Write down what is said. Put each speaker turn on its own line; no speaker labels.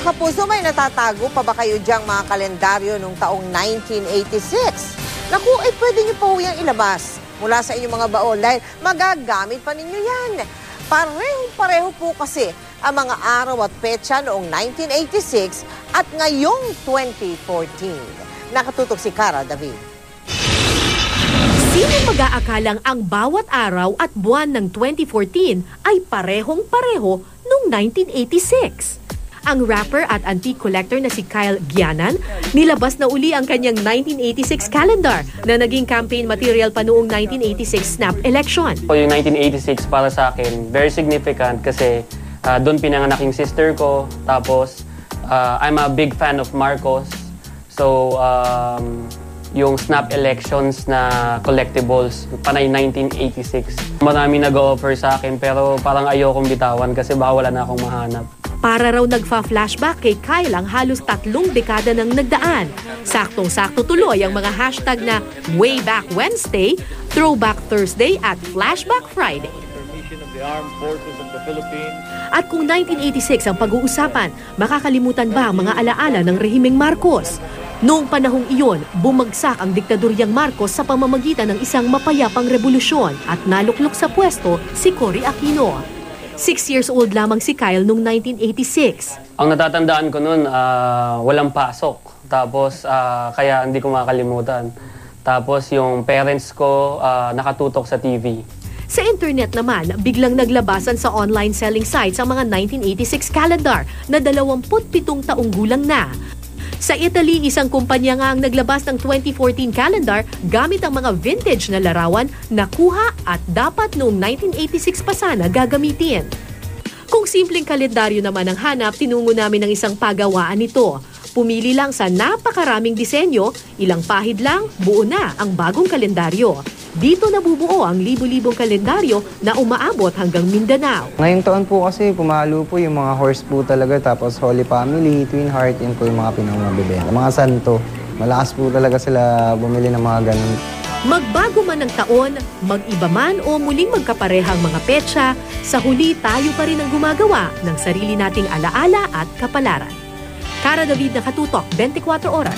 kapuso, may natatago pa ba kayo diyang mga kalendaryo noong taong 1986? Naku, pwede niyo pa huyang ilabas mula sa inyong mga baon dahil magagamit pa ninyo yan. Parehong-pareho po kasi ang mga araw at petsa noong 1986 at ngayong 2014. Nakatutok si Cara David.
Sino mag-aakalang ang bawat araw at buwan ng 2014 ay parehong-pareho noong 1986? Ang rapper at antique collector na si Kyle Gianan, nilabas na uli ang kanyang 1986 calendar na naging campaign material pa noong 1986 snap election.
Yung 1986 para sa akin, very significant kasi doon pinanganak yung sister ko. Tapos, I'm a big fan of Marcos. So, yung snap elections na collectibles, panay 1986. Marami nag-offer sa akin pero parang ayokong bitawan kasi baka wala na akong mahanap.
Para raw nagfa-flashback kay Kyle ang halos 3 dekada nang nagdaan. Saktong-sakto tuloy ang mga hashtag na Way Back Wednesday, Throwback Thursday at Flashback Friday. At kung 1986 ang pag-uusapan, makakalimutan ba ang mga alaala ng rehimeng Marcos? Noong panahong iyon, bumagsak ang diktadoryang Marcos sa pamamagitan ng isang mapayapang revolusyon at naluklok sa pwesto si Cory Aquino. 6 years old lamang si Kyle noong 1986.
Ang natatandaan ko noon, walang pasok. Tapos, kaya hindi ko makakalimutan. Tapos, yung parents ko nakatutok sa TV.
Sa internet naman, biglang naglabasan sa online selling sites ang mga 1986 calendar na 27 taong gulang na. Sa Italy, isang kumpanya nga ang naglabas ng 2014 calendar gamit ang mga vintage na larawan na kuha at dapat noong 1986 pa sana gagamitin. Kung simpleng kalendaryo naman ang hanap, tinungo namin ng isang pagawaan nito. Pumili lang sa napakaraming disenyo, ilang pahid lang, buo na ang bagong kalendaryo. Dito nabubuo ang libo-libong kalendaryo na umaabot hanggang Mindanao.
Ngayong taon po kasi pumalo po yung mga horse po talaga, tapos Holy Family, Twin Heart, yun po yung mga pinamabibenta. Mga santo, malakas po talaga sila bumili ng mga ganun.
Magbago man ang taon, mag-iba man o muling magkaparehang mga petsa, sa huli tayo pa rin ang gumagawa ng sarili nating alaala at kapalaran. Cara David, Nakatutok, 24 Oras.